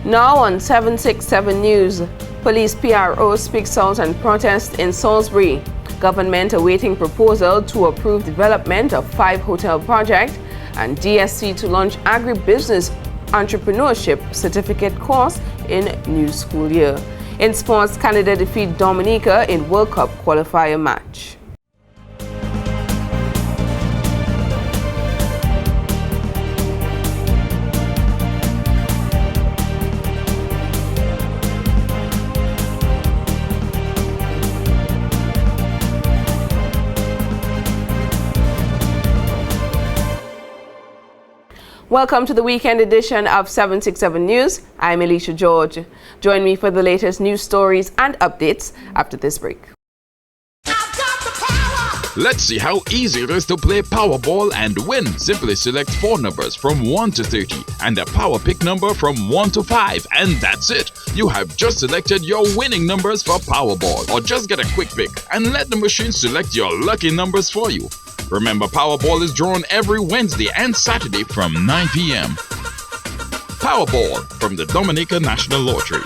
Now on 767 News, police PRO speaks out and protests in Salisbury. Government awaiting proposal to approve development of 5 hotel projects, and DSC to launch agribusiness entrepreneurship certificate course in new school year. In sports, Canada defeat Dominica in World Cup qualifier match. Welcome to the weekend edition of 767 News. I'm Alicia George. Join me for the latest news stories and updates after this break. Let's see how easy it is to play Powerball and win. Simply select 4 numbers from 1 to 30 and a Power Pick number from 1 to 5, and that's it. You have just selected your winning numbers for Powerball, or just get a quick pick and let the machine select your lucky numbers for you. Remember, Powerball is drawn every Wednesday and Saturday from 9 p.m. Powerball from the Dominica National Lottery.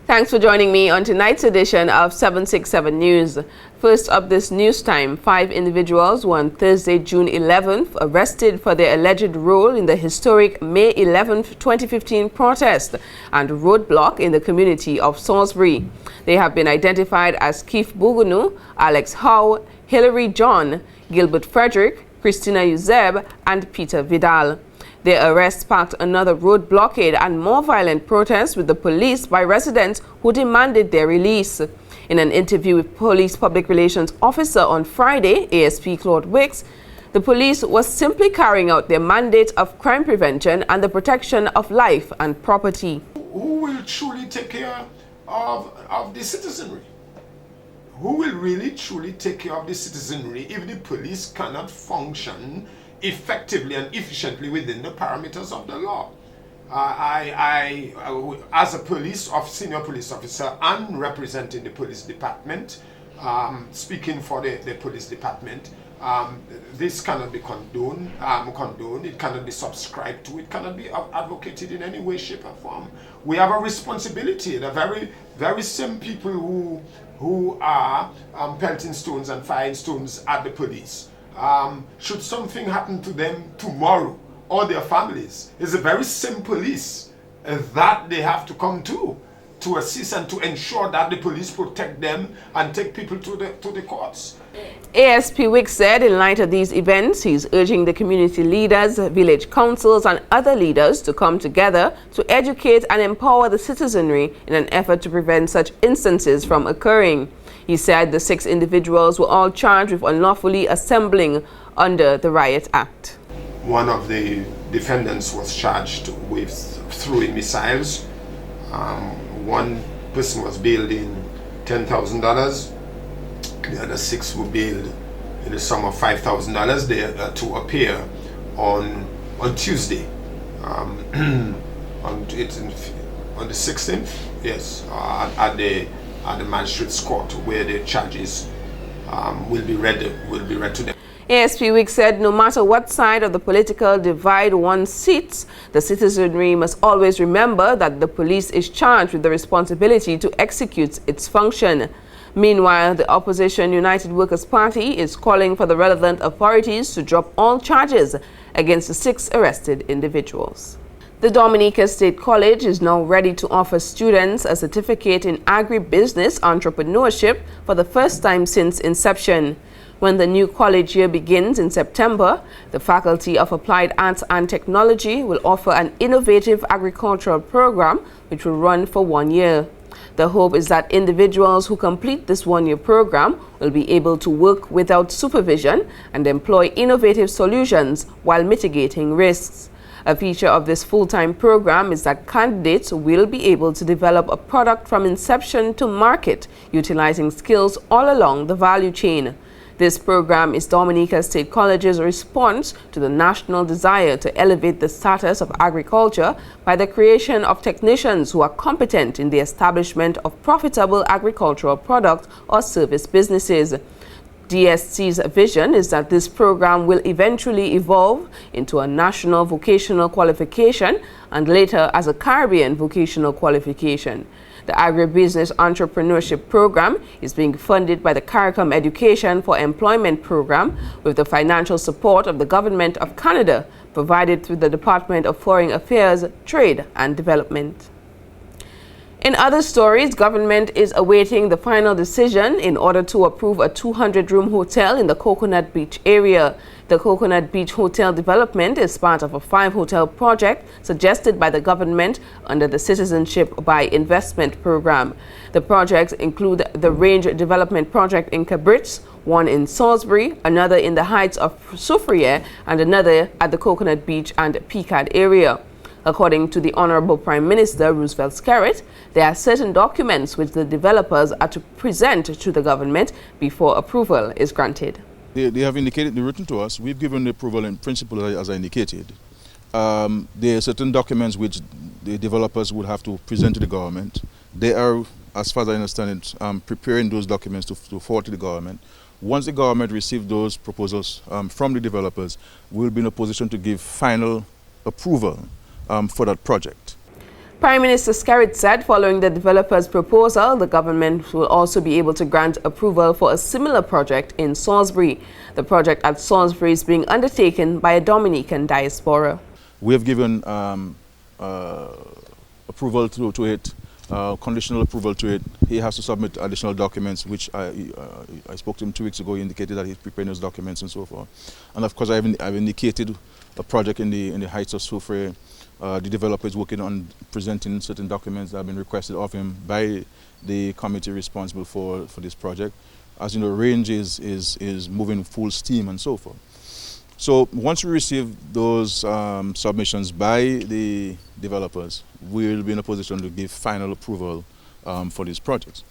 Thanks for joining me on tonight's edition of 767 News. First up this news time, 5 individuals were on Thursday, June 11th, arrested for their alleged role in the historic May 11th, 2015 protest and roadblock in the community of Salisbury. They have been identified as Keith Bugunu, Alex Howe, Hilary John, Gilbert Frederick, Christina Uzeb, and Peter Vidal. Their arrest sparked another road blockade and more violent protests with the police by residents who demanded their release. In an interview with Police Public Relations Officer on Friday, ASP Claude Wicks, the police was simply carrying out their mandate of crime prevention and the protection of life and property. Who will truly take care of the citizenry? Who will really truly take care of the citizenry if the police cannot function effectively and efficiently within the parameters of the law? I as a senior police officer and representing the police department, speaking for the police department, this cannot be condoned. It cannot be subscribed to. It cannot be advocated in any way, shape, or form. We have a responsibility. The very same people who are pelting stones and firing stones at the police, should something happen to them tomorrow or their families, it's a very same police that they have to come to assist and to ensure that the police protect them and take people to the courts. ASP Wicks said in light of these events, he's urging the community leaders, village councils and other leaders to come together to educate and empower the citizenry in an effort to prevent such instances from occurring. He said the 6 individuals were all charged with unlawfully assembling under the Riot Act. One of the defendants was charged with throwing missiles. One person was bailed in $10,000. The other 6 were bailed in the sum of $5,000. They are to appear on Tuesday, on the 16th. Yes, at the magistrate's court, where the charges will be read to them. ASP Wicks said no matter what side of the political divide one sits, the citizenry must always remember that the police is charged with the responsibility to execute its function. Meanwhile, the opposition United Workers' Party is calling for the relevant authorities to drop all charges against the 6 arrested individuals. The Dominica State College is now ready to offer students a certificate in agribusiness entrepreneurship for the first time since inception. When the new college year begins in September, the Faculty of Applied Arts and Technology will offer an innovative agricultural program which will run for 1 year. The hope is that individuals who complete this 1-year program will be able to work without supervision and employ innovative solutions while mitigating risks. A feature of this full-time program is that candidates will be able to develop a product from inception to market, utilizing skills all along the value chain. This program is Dominica State College's response to the national desire to elevate the status of agriculture by the creation of technicians who are competent in the establishment of profitable agricultural product or service businesses. DSC's vision is that this program will eventually evolve into a national vocational qualification and later as a Caribbean vocational qualification. The Agribusiness Entrepreneurship Program is being funded by the CARICOM Education for Employment Program with the financial support of the Government of Canada, provided through the Department of Foreign Affairs, Trade and Development. In other stories, government is awaiting the final decision in order to approve a 200-room hotel in the Coconut Beach area. The Coconut Beach Hotel development is part of a 5-hotel project suggested by the government under the Citizenship by Investment program. The projects include the Range Development Project in Cabritz, one in Salisbury, another in the Heights of Soufriere, and another at the Coconut Beach and Picard area. According to the Honorable Prime Minister Roosevelt Skerrit, there are certain documents which the developers are to present to the government before approval is granted. They have indicated, they've written to us, we've given the approval in principle as I indicated. There are certain documents which the developers would have to present to the government. They are, as far as I understand it, preparing those documents to forward to the government. Once the government receives those proposals from the developers, we'll be in a position to give final approval for that project. Prime Minister Skerrit said following the developer's proposal, the government will also be able to grant approval for a similar project in Salisbury. The project at Salisbury is being undertaken by a Dominican diaspora. We have given approval to it, conditional approval to it. He has to submit additional documents, which I spoke to him 2 weeks ago. He indicated that he's preparing those documents and so forth. And of course, I've indicated a project in the Heights of Soufriere. The developer is working on presenting certain documents that have been requested of him by the committee responsible for this project. As you know, Range is moving full steam and so forth. So once we receive those submissions by the developers, we'll be in a position to give final approval for these projects.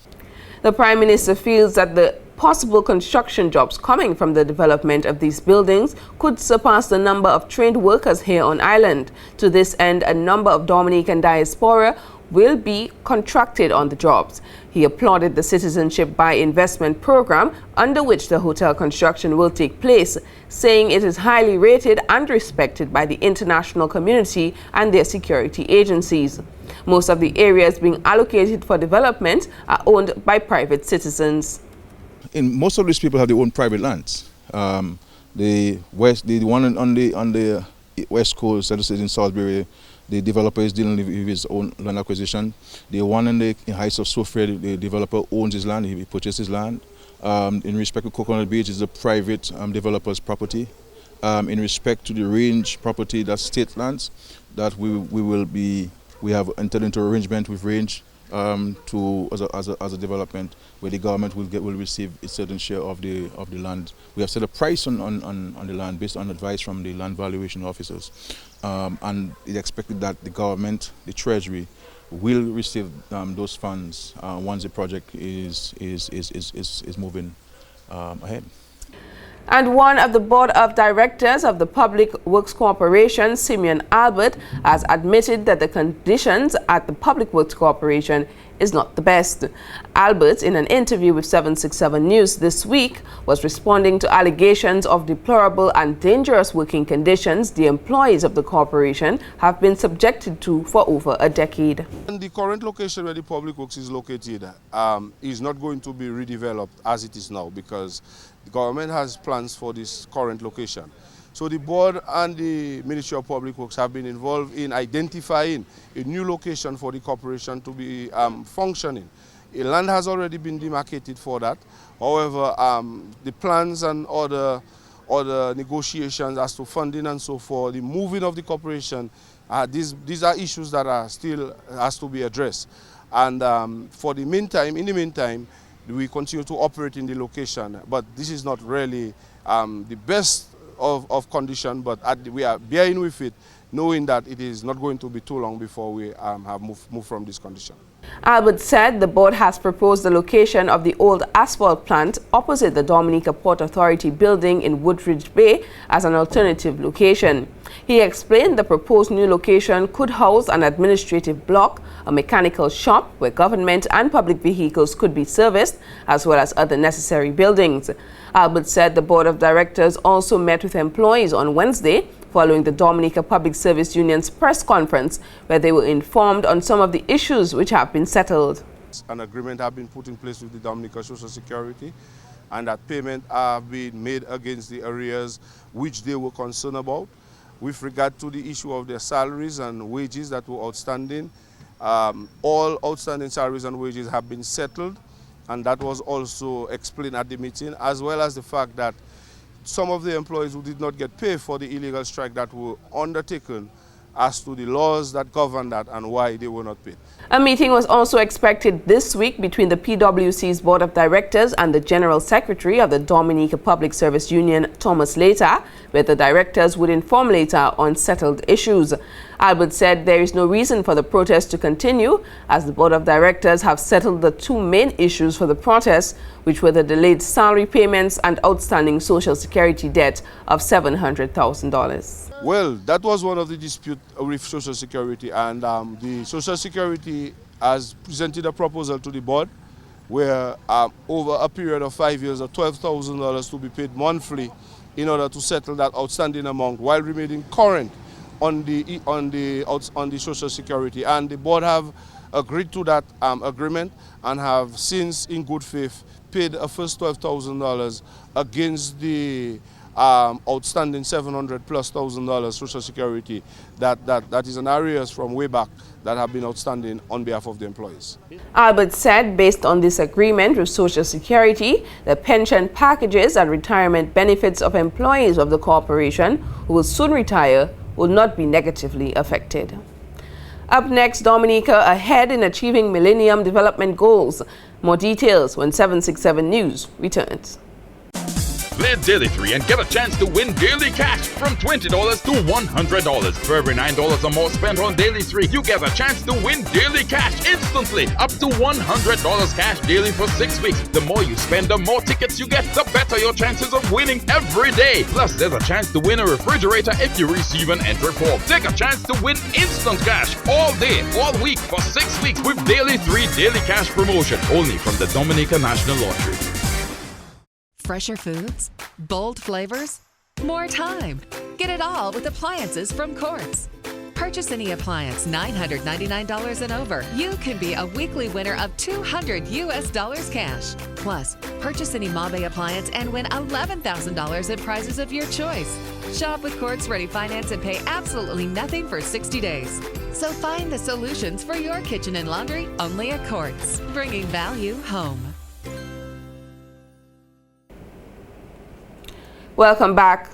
The Prime Minister feels that the possible construction jobs coming from the development of these buildings could surpass the number of trained workers here on island. To this end, a number of Dominican diaspora will be contracted on the jobs. He applauded the Citizenship by Investment program under which the hotel construction will take place, saying it is highly rated and respected by the international community and their security agencies. Most of the areas being allocated for development are owned by private citizens. Most of these people have their own private lands. The one on the west coast, that is in Salisbury, the developer is dealing with his own land acquisition. The one in the Heights of Soufriere, the developer owns his land, he purchased his land. In respect to Coconut Beach, it's a private developer's property. In respect to the Range property, that's state lands, that we have entered into arrangement with Range as a development where the government will receive a certain share of the land. We have set a price on the land based on advice from the land valuation officers, and it's expected that the government, the Treasury, will receive those funds once the project is moving ahead. And one of the board of directors of the Public Works Corporation, Simeon Albert, has admitted that the conditions at the Public Works Corporation is not the best. Albert, in an interview with 767 News this week, was responding to allegations of deplorable and dangerous working conditions the employees of the corporation have been subjected to for over a decade. And the current location where the Public Works is located is not going to be redeveloped as it is now, because the government has plans for this current location. So the board and the Ministry of Public Works have been involved in identifying a new location for the corporation to be functioning. A land has already been demarcated for that. However, the plans and other negotiations as to funding and so forth, the moving of the corporation, these are issues that are still has to be addressed. And in the meantime, we continue to operate in the location, but this is not really the best of condition, but we are bearing with it knowing that it is not going to be too long before we have moved from this condition. Albert said the board has proposed the location of the old asphalt plant opposite the Dominica Port Authority building in Woodridge Bay as an alternative location. He explained the proposed new location could house an administrative block, a mechanical shop where government and public vehicles could be serviced, as well as other necessary buildings. Albert said the board of directors also met with employees on Wednesday following the Dominica Public Service Union's press conference, where they were informed on some of the issues which have been settled. An agreement has been put in place with the Dominica Social Security, and that payment have been made against the arrears which they were concerned about. With regard to the issue of their salaries and wages that were outstanding, all outstanding salaries and wages have been settled, and that was also explained at the meeting, as well as the fact that some of the employees who did not get paid for the illegal strike that were undertaken as to the laws that govern that and why they were not paid. A meeting was also expected this week between the PwC's Board of Directors and the General Secretary of the Dominica Public Service Union, Thomas Later, where the directors would inform Later on settled issues. Albert said there is no reason for the protest to continue, as the Board of Directors have settled the two main issues for the protest, which were the delayed salary payments and outstanding Social Security debt of $700,000. Well, that was one of the disputes with Social Security, and the Social Security has presented a proposal to the board where over a period of 5 years, $12,000 to be paid monthly in order to settle that outstanding amount while remaining current on the Social Security. And the board have agreed to that agreement and have since, in good faith, paid a first $12,000 against the outstanding $700,000+ Social Security that is an arrears from way back that have been outstanding on behalf of the employees. Albert said based on this agreement with Social Security, the pension packages and retirement benefits of employees of the corporation who will soon retire will not be negatively affected. Up next, Dominica ahead in achieving Millennium Development Goals. More details when 767 News returns. Play Daily 3 and get a chance to win daily cash from $20 to $100. For every $9 or more spent on Daily 3, you get a chance to win daily cash instantly. Up to $100 cash daily for 6 weeks. The more you spend, the more tickets you get, the better your chances of winning every day. Plus, there's a chance to win a refrigerator if you receive an entry form. Take a chance to win instant cash all day, all week for 6 weeks with Daily 3 Daily Cash promotion. Only from the Dominica National Lottery. Fresher foods? Bold flavors? More time! Get it all with appliances from Quartz. Purchase any appliance $999 and over. You can be a weekly winner of $200 cash. Plus, purchase any Mabe appliance and win $11,000 in prizes of your choice. Shop with Quartz Ready Finance and pay absolutely nothing for 60 days. So find the solutions for your kitchen and laundry only at Quartz, bringing value home. Welcome back.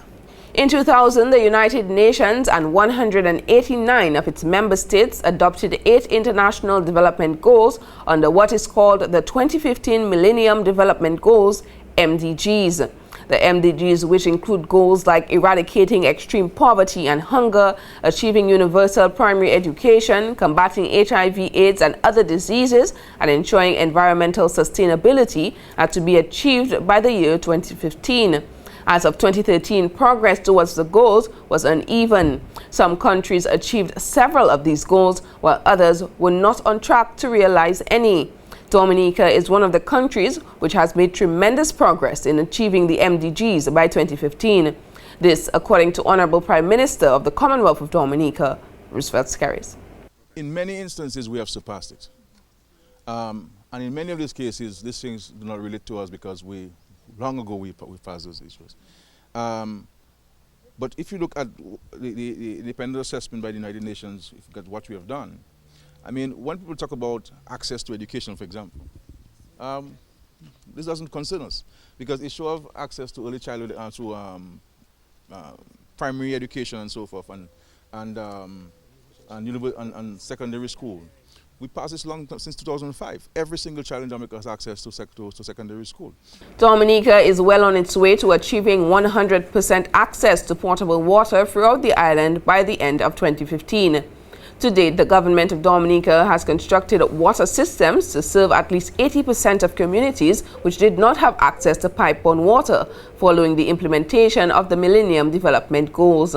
In 2000, the United Nations and 189 of its member states adopted 8 international development goals under what is called the 2015 Millennium Development Goals, MDGs. The MDGs, which include goals like eradicating extreme poverty and hunger, achieving universal primary education, combating HIV/AIDS and other diseases, and ensuring environmental sustainability, are to be achieved by the year 2015. As of 2013, progress towards the goals was uneven. Some countries achieved several of these goals, while others were not on track to realize any. Dominica is one of the countries which has made tremendous progress in achieving the MDGs by 2015. This, according to Honorable Prime Minister of the Commonwealth of Dominica, Roosevelt Scaris. In many instances, we have surpassed it. And in many of these cases, these things do not relate to us because long ago we passed those issues. But if you look at the independent assessment by the United Nations, if you look at what we have done, I mean, when people talk about access to education, for example, this doesn't concern us because issue of access to early childhood and to primary education and so forth, and secondary school, We passed this since 2005. Every single child in Dominica has access to secondary school. Dominica is well on its way to achieving 100% access to potable water throughout the island by the end of 2015. To date, the government of Dominica has constructed water systems to serve at least 80% of communities which did not have access to pipe-borne water following the implementation of the Millennium Development Goals.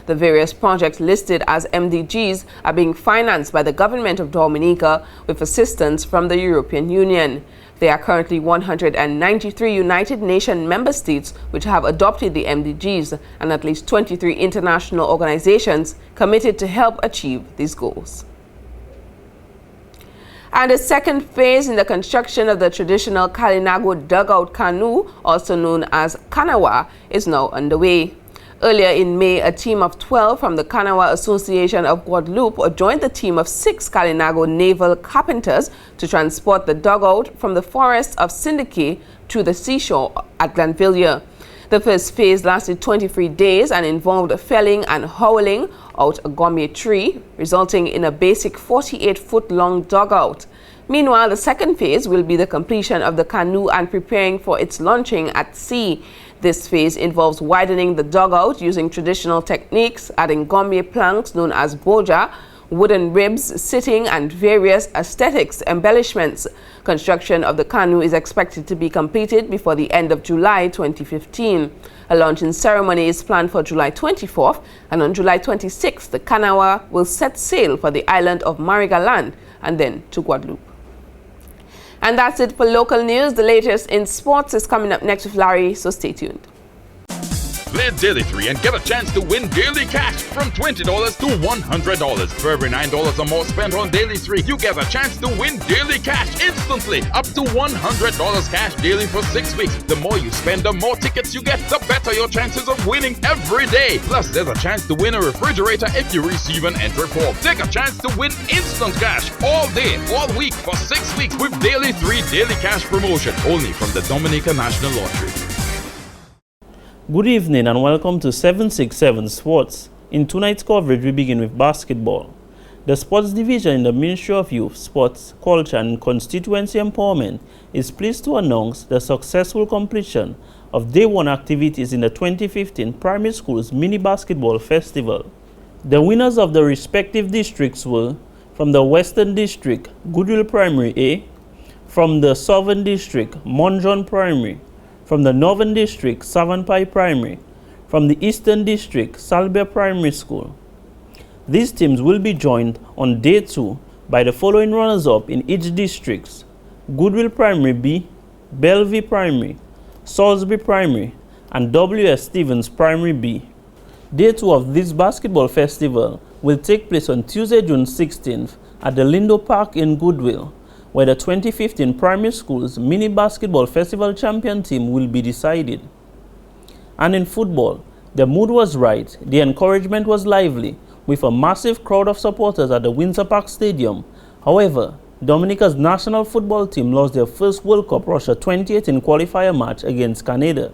The various projects listed as MDGs are being financed by the government of Dominica with assistance from the European Union. There are currently 193 United Nations member states which have adopted the MDGs and at least 23 international organizations committed to help achieve these goals. And the second phase in the construction of the traditional Kalinago dugout canoe, also known as Kanawa, is now underway. Earlier in May, a team of 12 from the Kanawa Association of Guadeloupe joined the team of 6 Kalinago naval carpenters to transport the dugout from the forest of Syndicate to the seashore at Glanville. The first phase lasted 23 days and involved felling and hauling out a gommier tree, resulting in a basic 48-foot-long dugout. Meanwhile, the second phase will be the completion of the canoe and preparing for its launching at sea. This phase involves widening the dugout using traditional techniques, adding gommier planks known as boja, wooden ribs, sitting, and various aesthetics embellishments. Construction of the canoe is expected to be completed before the end of July 2015. A launching ceremony is planned for July 24th, and on July 26th, the Kanawa will set sail for the island of Marigaland and then to Guadeloupe. And that's it for local news. The latest in sports is coming up next with Larry, so stay tuned. Play Daily 3 and get a chance to win daily cash from $20 to $100. For every $9 or more spent on Daily 3, you get a chance to win daily cash instantly. Up to $100 cash daily for 6 weeks. The more you spend, the more tickets you get, the better your chances of winning every day. Plus, there's a chance to win a refrigerator if you receive an entry form. Take a chance to win instant cash all day, all week for 6 weeks with Daily 3 daily cash promotion. Only from the Dominica National Lottery. Good evening and welcome to 767 Sports. In tonight's coverage, we begin with basketball. The sports division in the Ministry of Youth, Sports, Culture and Constituency Empowerment is pleased to announce the successful completion of Day 1 activities in the 2015 Primary Schools Mini Basketball Festival. The winners of the respective districts were from the Western District, Goodwill Primary A, from the Southern District, Monjon Primary, from the Northern District, Savonpai Primary, from the Eastern District, Salbia Primary School. These teams will be joined on Day 2 by the following runners-up in each district: Goodwill Primary B, Bellevue Primary, Salisbury Primary, and W.S. Stevens Primary B. Day 2 of this basketball festival will take place on Tuesday, June 16th at the Lindo Park in Goodwill, where the 2015 Primary Schools Mini Basketball Festival champion team will be decided. And in football, the mood was right, the encouragement was lively, with a massive crowd of supporters at the Windsor Park Stadium. However, Dominica's national football team lost their first World Cup Russia 2018 qualifier match against Canada.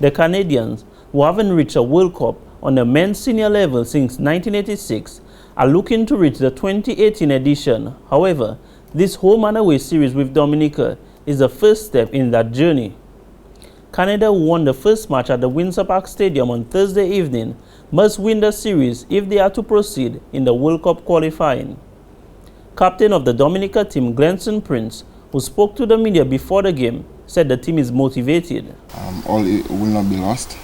The Canadians, who haven't reached a World Cup on the men's senior level since 1986, are looking to reach the 2018 edition. However, this home and away series with Dominica is the first step in that journey. Canada won the first match at the Windsor Park Stadium on Thursday evening, must win the series if they are to proceed in the World Cup qualifying. Captain of the Dominica team, Glenson Prince, who spoke to the media before the game, said the team is motivated. All will not be lost.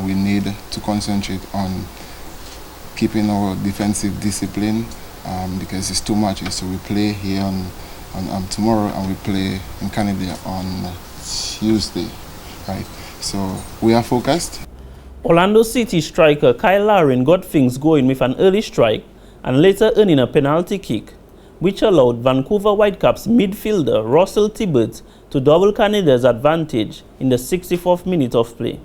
We need to concentrate on keeping our defensive discipline because it's 2 matches. So we play here on tomorrow and we play in Canada on Tuesday, right? So we are focused. Orlando City striker Kyle Larin got things going with an early strike and later earning a penalty kick, which allowed Vancouver Whitecaps midfielder Russell Tibbert to double Canada's advantage in the 64th minute of play.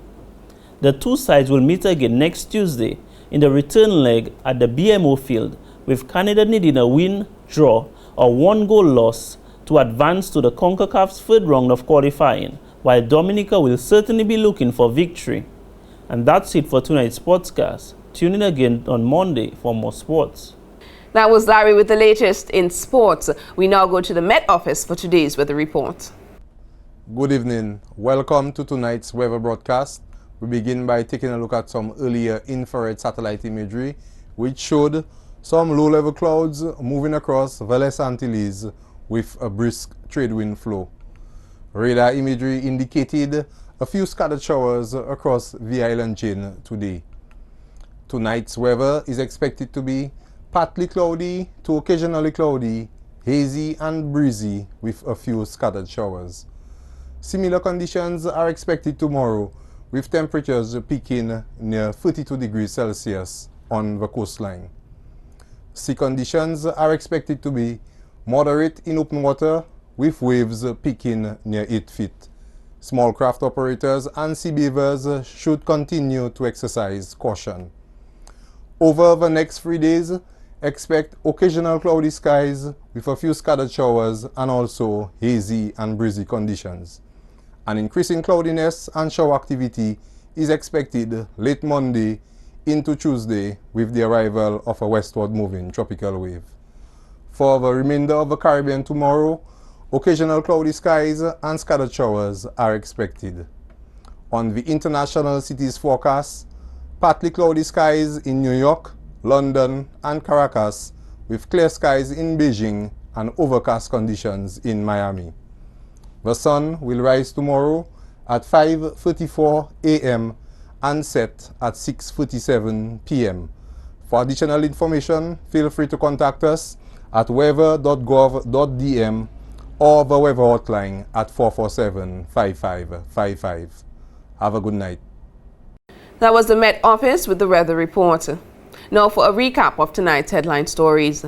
The two sides will meet again next Tuesday in the return leg at the BMO field, with Canada needing a win, draw, or 1-goal loss to advance to the CONCACAF's third round of qualifying, while Dominica will certainly be looking for victory. And that's it for tonight's sportscast. Tune in again on Monday for more sports. That was Larry with the latest in sports. We now go to the Met Office for today's weather report. Good evening. Welcome to tonight's weather broadcast. We begin by taking a look at some earlier infrared satellite imagery, which showed some low-level clouds moving across Valles Antilles with a brisk trade wind flow. Radar imagery indicated a few scattered showers across the island chain today. Tonight's weather is expected to be partly cloudy to occasionally cloudy, hazy and breezy with a few scattered showers. Similar conditions are expected tomorrow, with temperatures peaking near 32 degrees Celsius on the coastline. Sea conditions are expected to be moderate in open water, with waves peaking near 8 feet. Small craft operators and sea beavers should continue to exercise caution. Over the next 3 days, expect occasional cloudy skies with a few scattered showers and also hazy and breezy conditions. An increase in cloudiness and shower activity is expected late Monday into Tuesday with the arrival of a westward moving tropical wave. For the remainder of the Caribbean tomorrow, occasional cloudy skies and scattered showers are expected. On the international cities forecast, partly cloudy skies in New York, London and Caracas, with clear skies in Beijing and overcast conditions in Miami. The sun will rise tomorrow at 5:34 a.m. and set at 6:47 p.m. For additional information, feel free to contact us at weather.gov.dm or the weather hotline at 447-5555. Have a good night. That was the Met Office with the weather report. Now for a recap of tonight's headline stories.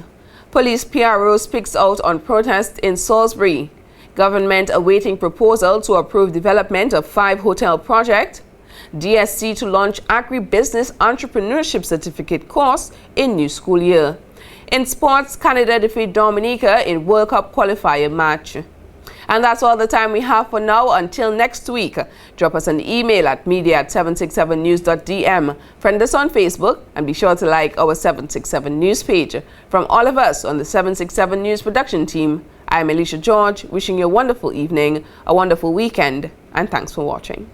Police PRO speaks out on protest in Salisbury. Government awaiting proposal to approve development of 5 hotel project. DSC to launch agribusiness entrepreneurship certificate course in new school year. In sports, Canada defeat Dominica in World Cup qualifier match. And that's all the time we have for now. Until next week, drop us an email at media@767news.dm. Friend us on Facebook and be sure to like our 767 News page. From all of us on the 767 News production team, I'm Alicia George, wishing you a wonderful evening, a wonderful weekend, and thanks for watching.